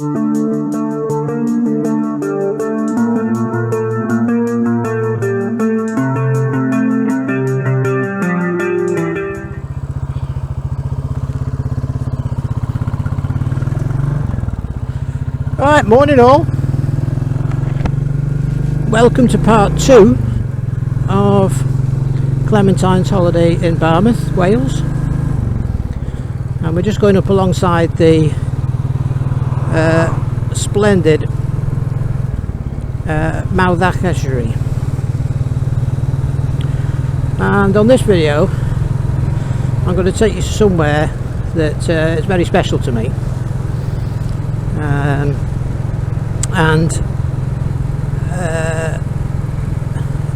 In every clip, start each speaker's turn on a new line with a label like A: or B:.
A: Right, morning all. Welcome to part 2 of Clementine's holiday in Barmouth, Wales. And we're just going up alongside the splendid Bontddu estuary. And on this video I'm going to take you somewhere that is very special to me.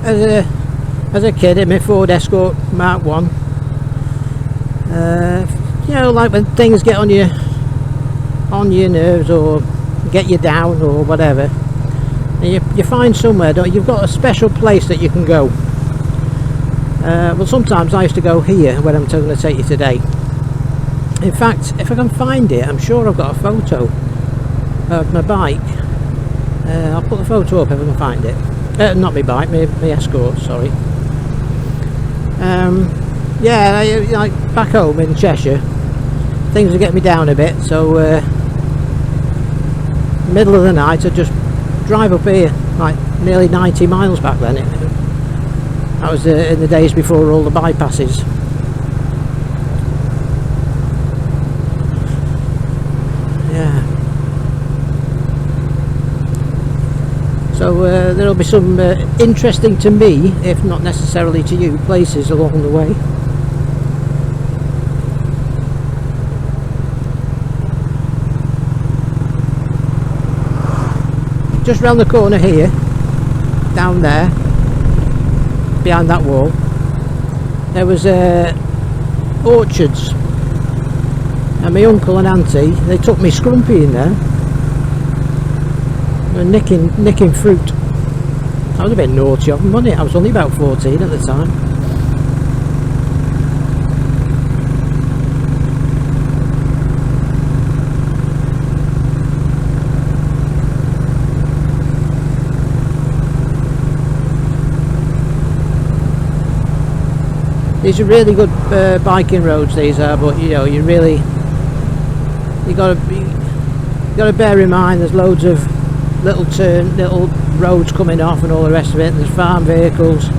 A: As a kid in my Ford Escort Mark 1, you know, like when things get on your nerves or get you down or whatever, and you find somewhere, don't you? You've got a special place that you can go. Well, sometimes I used to go here where I'm going to take you today. In fact, if I can find it, I'm sure I've got a photo of my bike. I'll put the photo up if I can find it. Not my bike, my Escort, sorry. Yeah, like back home in Cheshire, things are getting me down a bit, so middle of the night I'd just drive up here, like nearly 90 miles back then. That was in the days before all the bypasses. Yeah. So there'll be some interesting to me, if not necessarily to you, places along the way. Just round the corner here, down there, behind that wall, there was orchards, and my uncle and auntie, they took me scrumpy in there. Nicking fruit. I was a bit naughty of them, wasn't it? I was only about 14 at the time. These are really good biking roads, these are, but you know, you got to bear in mind there's loads of little roads coming off and all the rest of it, and there's farm vehicles.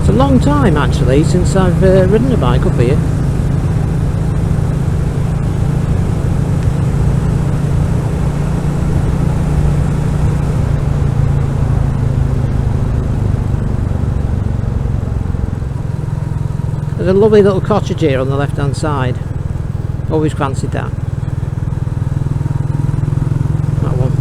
A: It's a long time actually since I've ridden a bike up here. There's a lovely little cottage here on the left hand side. Always fancied that. That one.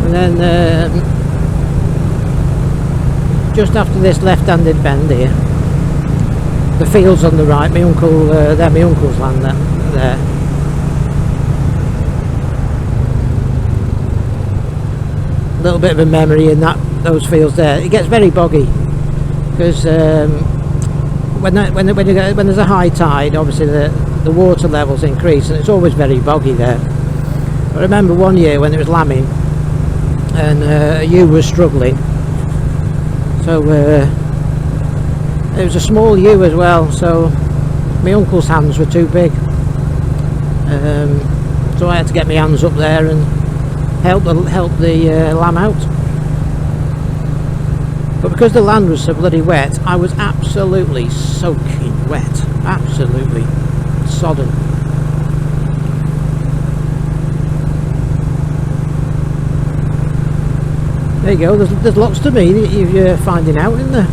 A: And then just after this left-handed bend here, the fields on the right, they're my uncle's land there. A little bit of a memory in those fields there. It gets very boggy because when there's a high tide, obviously the water levels increase, and it's always very boggy there. I remember one year when it was lambing, and a ewe was struggling, so it was a small ewe as well, so my uncle's hands were too big, so I had to get my hands up there and help the lamb out. But because the land was so bloody wet, I was absolutely soaking wet. Absolutely sodden. There you go, there's lots to me that you're finding out, isn't there?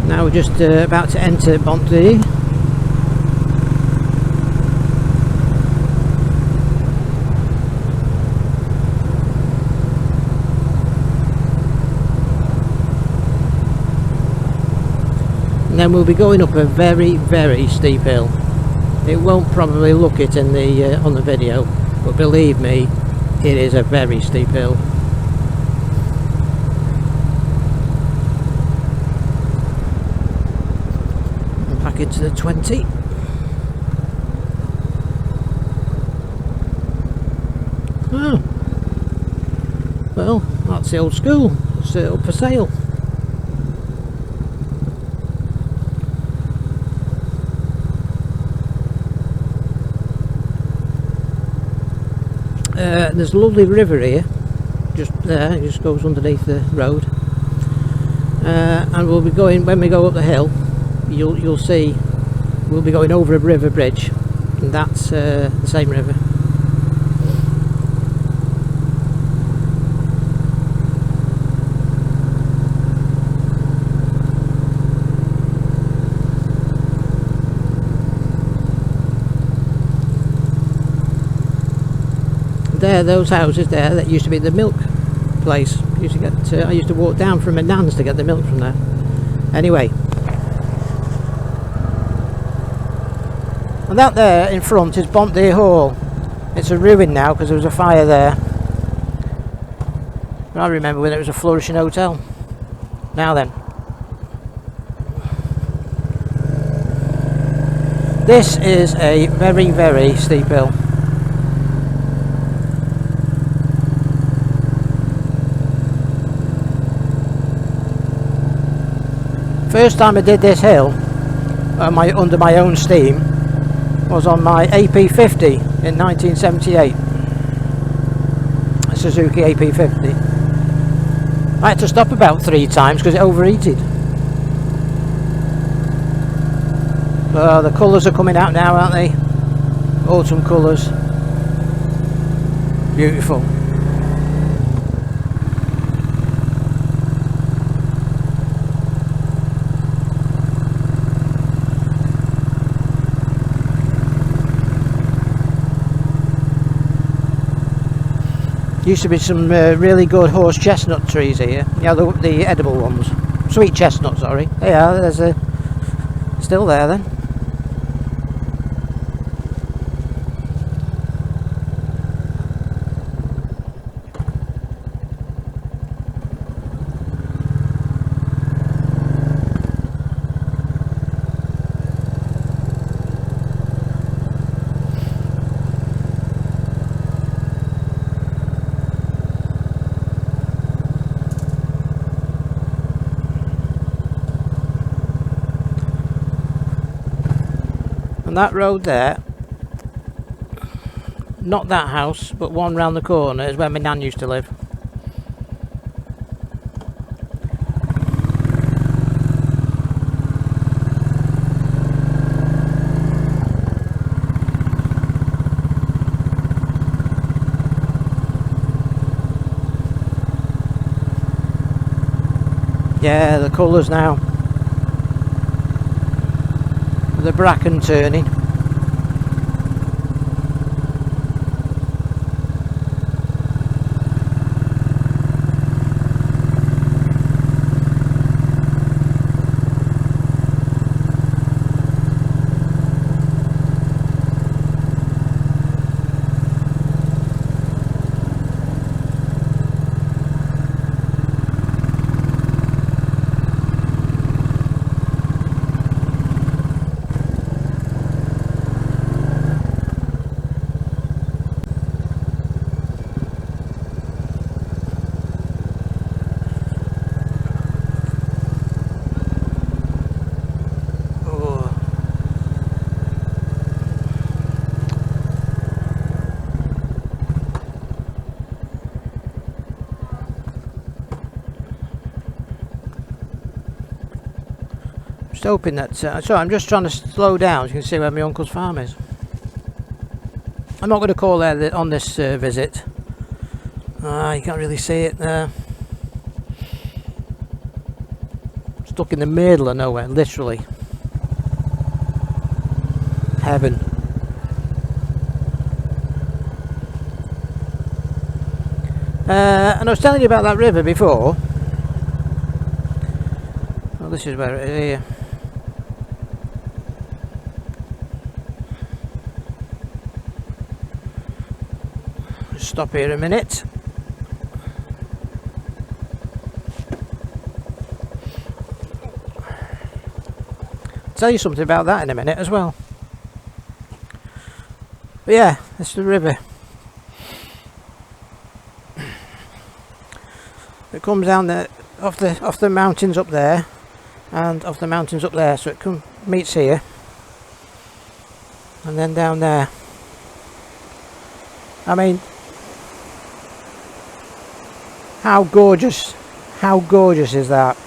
A: Now we're just about to enter Bontddu. And then we'll be going up a very, very steep hill. It won't probably look it in the on the video, but believe me, it is a very steep hill. And back into the 20. Oh, well, that's the old school. It's up for sale. There's a lovely river here, just there. It just goes underneath the road, and we'll be going, when we go up the hill, you'll see we'll be going over a river bridge, and that's the same river. There, those houses there, that used to be the milk place. I used to walk down from a nans to get the milk from there. Anyway, and that there in front is Bontddu Hall. It's a ruin now because there was a fire there. I remember when it was a flourishing hotel. Now then, this is a very, very steep hill. First time I did this hill under my own steam was on my AP50 in 1978, a Suzuki AP50. I had to stop about 3 times because it overheated. The colours are coming out now, aren't they? Autumn colours. Beautiful. Used to be some really good horse chestnut trees here. Yeah, the edible ones. Sweet chestnut, sorry. They are. There's a still there then. That road there, not that house, but one round the corner, is where my nan used to live. Yeah, the colours now. The bracken turning. hoping that... so I'm just trying to slow down so you can see where my uncle's farm is. I'm not going to call there on this visit. You can't really see it there. Stuck in the middle of nowhere, literally. Heaven. And I was telling you about that river before. Well, this is where it is here. Just stop here a minute. Tell you something about that in a minute as well. But yeah, this is the river. It comes down there off the mountains up there, and off the mountains up there. So it meets here, and then down there. I mean, how gorgeous! How gorgeous is that?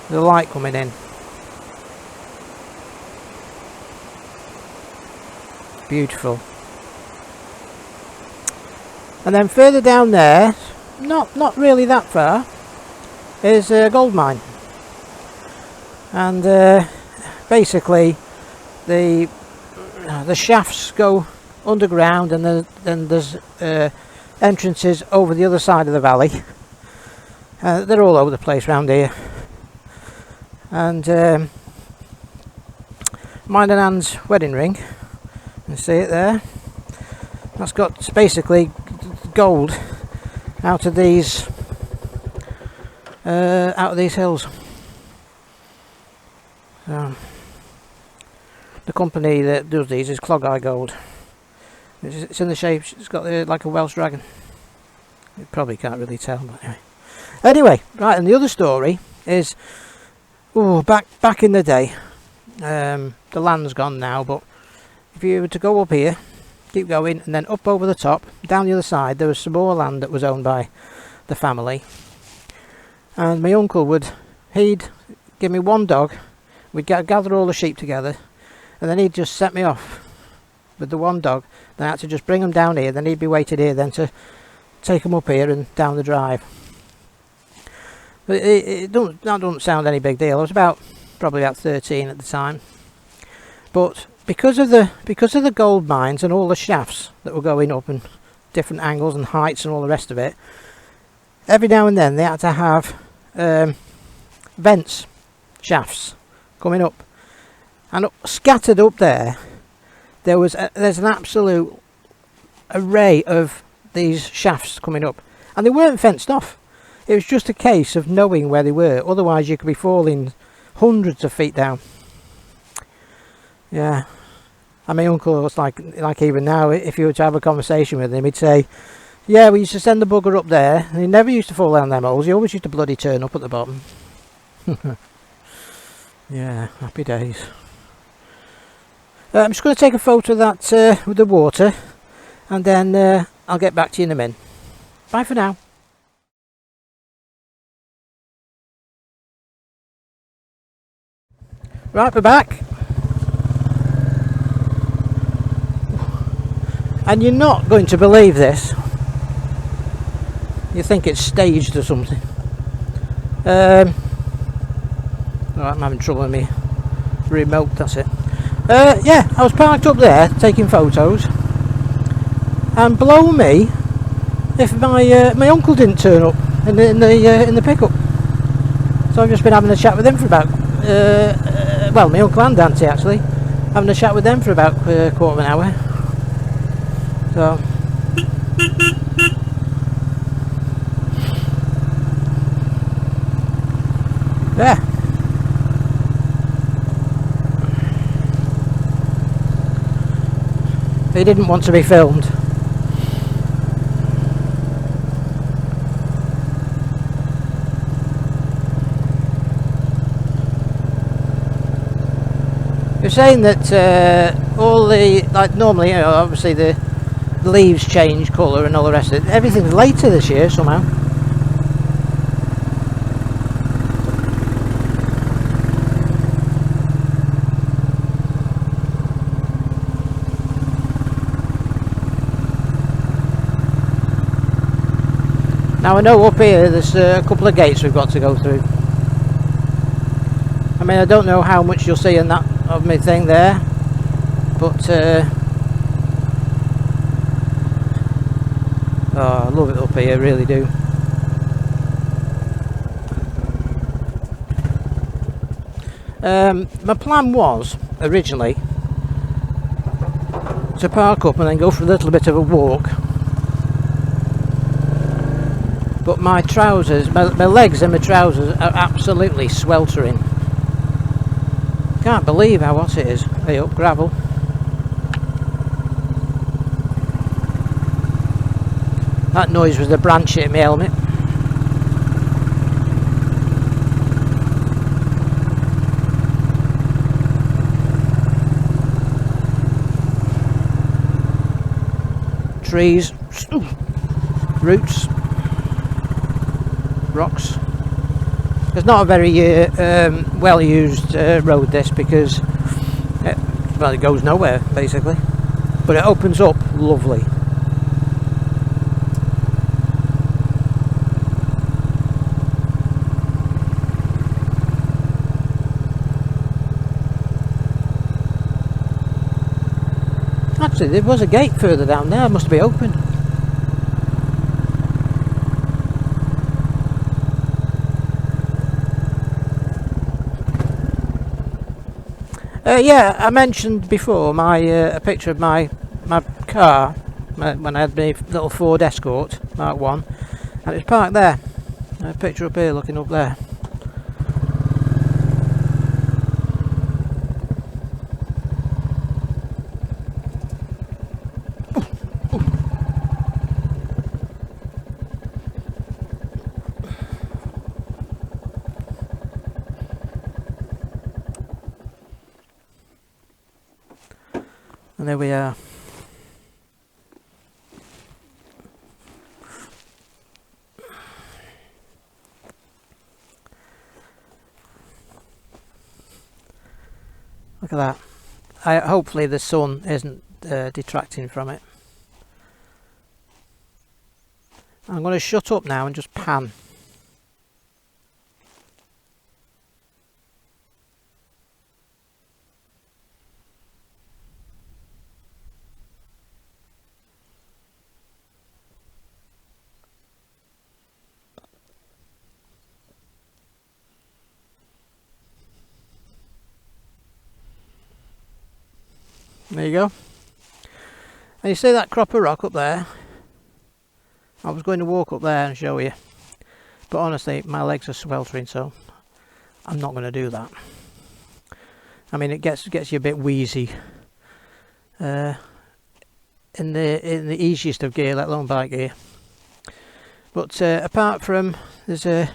A: The light coming in. Beautiful. And then further down there, not really that far, is a gold mine. And basically the shafts go underground, and then there's entrances over the other side of the valley. They're all over the place around here. And mine and Anne's wedding ring. You see it there? That's got basically gold out of these hills. So, the company that does these is Clog Eye Gold. It's in the shape. It's got like a Welsh dragon. You probably can't really tell, but anyway. Anyway, right. And the other story is, back in the day. The land's gone now, but if you were to go up here, keep going, and then up over the top, down the other side, there was some more land that was owned by the family. And my uncle he'd give me one dog, we'd gather all the sheep together, and then he'd just set me off with the one dog. Then I had to just bring them down here, then he'd be waited here then to take them up here and down the drive. But that doesn't sound any big deal. I was probably about 13 at the time. But because of the gold mines and all the shafts that were going up and different angles and heights and all the rest of it, every now and then they had to have vents, shafts coming up, and scattered up there's an absolute array of these shafts coming up, and they weren't fenced off. It was just a case of knowing where they were, otherwise you could be falling hundreds of feet down. Yeah, and my uncle was like even now, if you were to have a conversation with him, he'd say, yeah, we used to send the bugger up there, and he never used to fall down them holes, he always used to bloody turn up at the bottom. Yeah, happy days. I'm just going to take a photo of that with the water, and then I'll get back to you in a minute. Bye for now. Right, we're back. And you're not going to believe this. You think it's staged or something. Alright, I'm having trouble with me remote, that's it. Yeah, I was parked up there taking photos, and blow me if my uncle didn't turn up in the pickup. So I've just been having a chat with him for about well, my uncle and auntie actually, having a chat with them for about a quarter of an hour. So yeah. He didn't want to be filmed. You're saying that all the, like normally, you know, obviously the leaves change colour and all the rest of it. Everything's later this year somehow. Now I know up here there's a couple of gates we've got to go through. I mean, I don't know how much you'll see in that of me thing there, but oh, I love it up here, really do. My plan was originally to park up and then go for a little bit of a walk, but my trousers, my legs and my trousers are absolutely sweltering. Can't believe how hot it is. Hey up, gravel. That noise was the branch hitting my helmet. Trees, roots, rocks. It's not a very well used road, this, because it goes nowhere basically, but it opens up lovely. Actually, there was a gate further down there, it must be open. Yeah, I mentioned before a picture of my car when I had my little Ford Escort Mark 1, and it's parked there. A picture up here looking up there. And there we are. Look at that. Hopefully the sun isn't detracting from it. I'm going to shut up now and just pan. There you go. And you see that crop of rock up there? I was going to walk up there and show you, but honestly my legs are sweltering, so I'm not going to do that. I mean, it gets you a bit wheezy in the easiest of gear, let alone bike gear. But apart from, there's a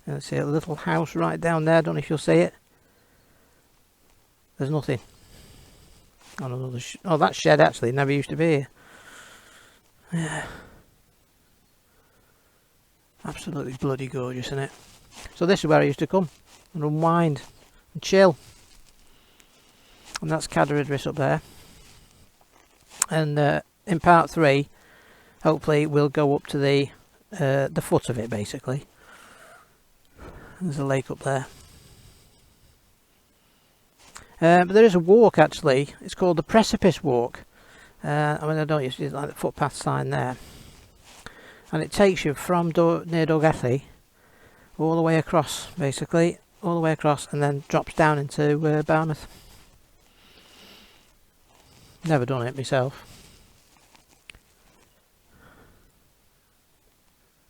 A: little house right down there. I don't know if you'll see it. There's nothing. Oh, that shed actually never used to be here. Yeah. Absolutely bloody gorgeous, isn't it? So this is where I used to come and unwind and chill. And that's Cadair Idris up there. And in part 3, hopefully we'll go up to the foot of it basically. There's a lake up there. But there is a walk actually. It's called the Precipice Walk. I mean, I don't usually like the footpath sign there. And it takes you from near Dolgelly all the way across, basically, all the way across, and then drops down into Barmouth. Never done it myself.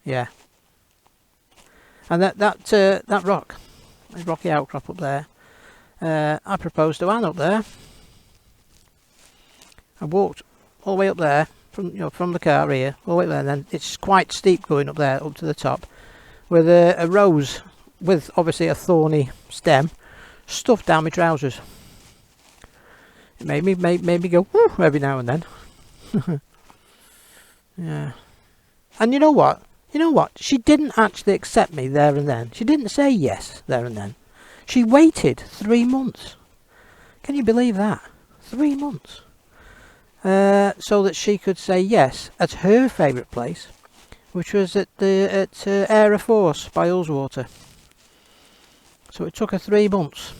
A: Yeah. And that rock, that rocky outcrop up there. I proposed to Anne up there. I walked all the way up there from the car here, all the way there, and then it's quite steep going up there, up to the top, with a rose with obviously a thorny stem stuffed down my trousers. It made me go whoo every now and then. Yeah. And you know what? She didn't actually accept me there and then. She didn't say yes there and then. She waited 3 months. Can you believe that? 3 months. So that she could say yes at her favourite place, which was at Air Force by Ullswater. So it took her 3 months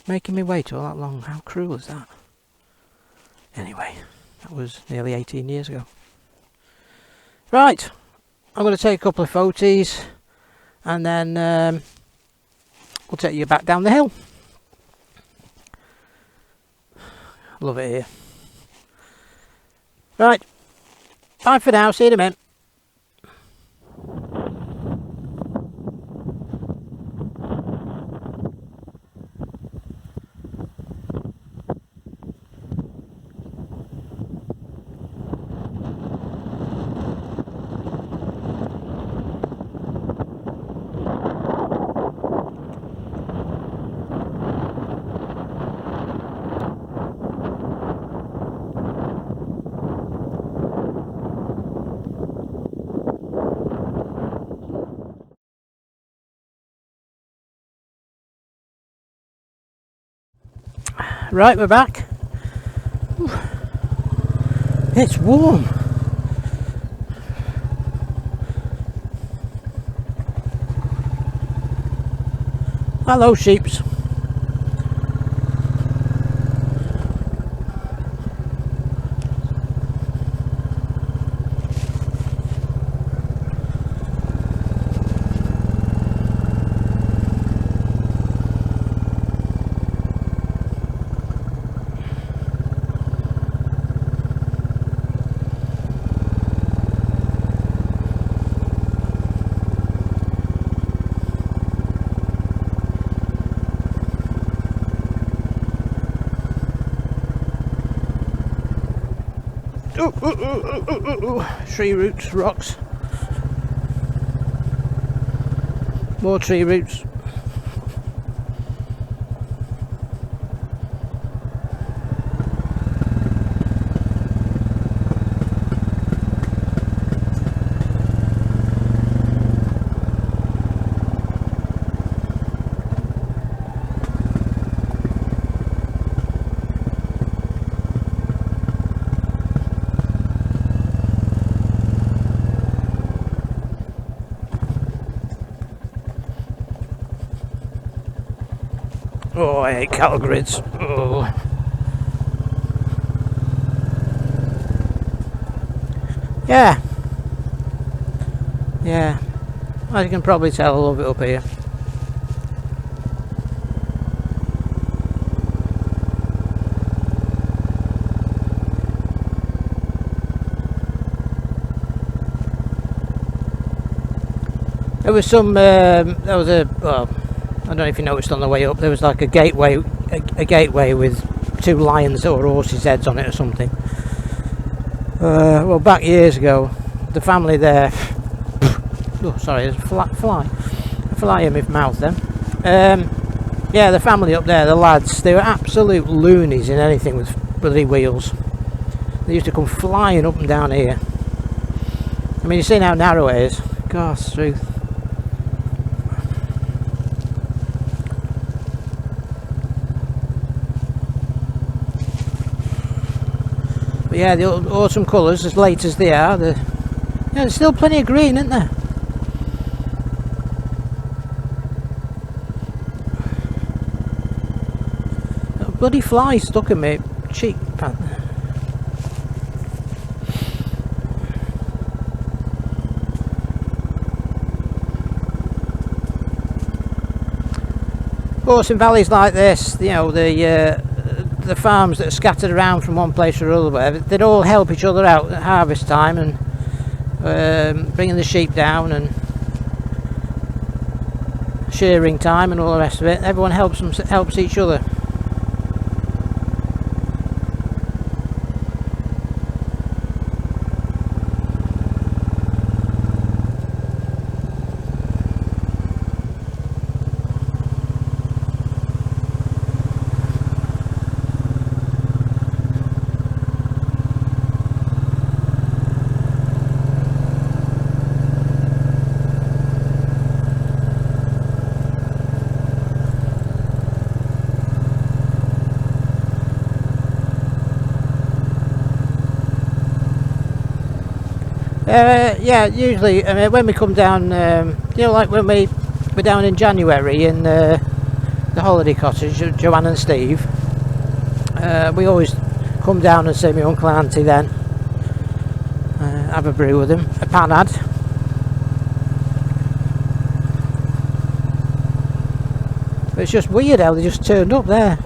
A: making me wait all that long. How cruel is that? Anyway, that was nearly 18 years ago. Right, I'm going to take a couple of photos and then we'll take you back down the hill. Love it here. Right, bye for now, see you in a minute. Right, we're back. Ooh. It's warm. Hello, sheeps. Tree roots, rocks, more tree roots. Oh, I hate cattle grids. Oh. Yeah. Yeah. As you can probably tell, I love it up here. There was some, there was a, well, I don't know if you noticed on the way up, there was like a gateway with 2 lions or horses' heads on it or something. Well, back years ago, the family there, oh sorry, there's a fly in my mouth then. Yeah, the family up there, the lads, they were absolute loonies in anything with bloody wheels. They used to come flying up and down here. I mean, you've seen how narrow it is. God's truth. But yeah, the autumn colours, as late as they are, there's still plenty of green, isn't there? A bloody fly stuck in my cheek. Of course, in valleys like this, you know, the farms that are scattered around from one place or other, whatever, they'd all help each other out at harvest time and bringing the sheep down and shearing time and all the rest of it. Everyone helps each other. Yeah, usually when we come down, like when we're down in January in the holiday cottage, Joanne and Steve, we always come down and see my uncle and auntie then, have a brew with them, a panad. But it's just weird how they just turned up there.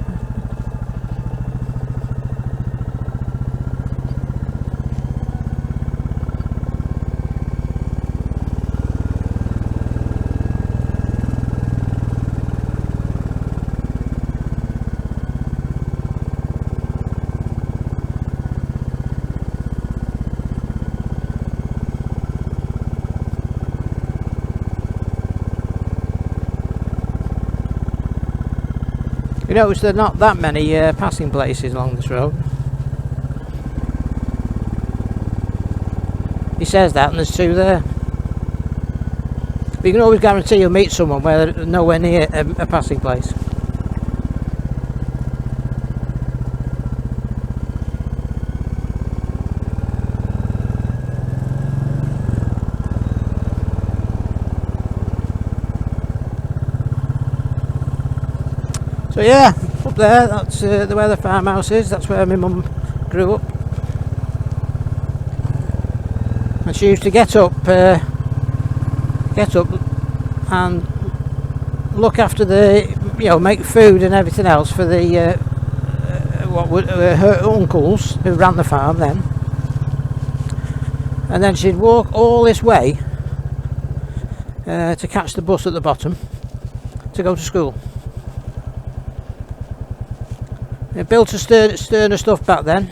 A: You notice there are not that many passing places along this road. He says that, and there's two there. But you can always guarantee you'll meet someone where they're nowhere near a passing place. So yeah, up there, that's where the farmhouse is. That's where my mum grew up, and she used to get up and look after the, make food and everything else for the her uncles who ran the farm then, and then she'd walk all this way to catch the bus at the bottom to go to school. It built a sterner stuff back then.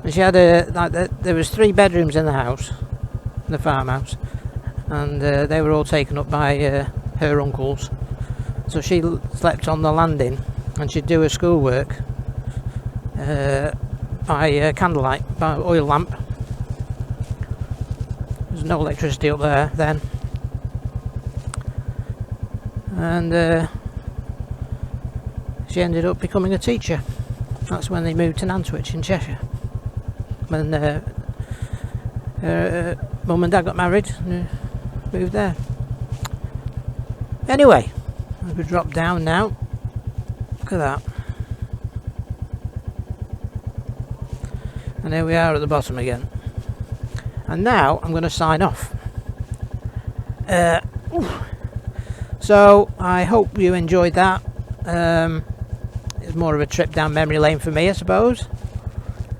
A: And she had there was 3 bedrooms in the house, in the farmhouse, and they were all taken up by her uncles. So she slept on the landing, and she'd do her schoolwork by candlelight, by oil lamp. There's no electricity up there then, and she ended up becoming a teacher. That's when they moved to Nantwich in Cheshire, when mum and dad got married and moved there. Anyway, as we drop down now, look at that. And here we are at the bottom again. And now I'm going to sign off. So I hope you enjoyed that. It's more of a trip down memory lane for me, I suppose.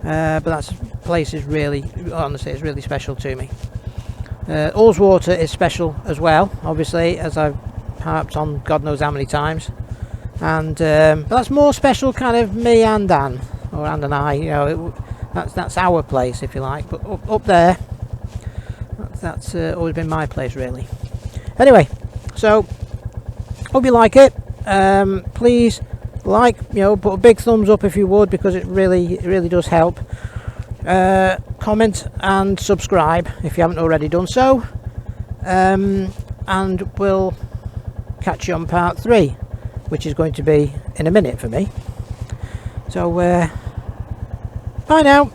A: But that place is really, honestly, it's really special to me. Ullswater is special as well, obviously, as I've harped on God knows how many times. And but that's more special, kind of me and Dan, or Anne and I. That's our place, if you like. But up there, that's always been my place, really. Anyway, so hope you like it. Please put a big thumbs up if you would, because it really does help. Comment and subscribe if you haven't already done so. And we'll catch you on part 3, which is going to be in a minute for me. So bye now.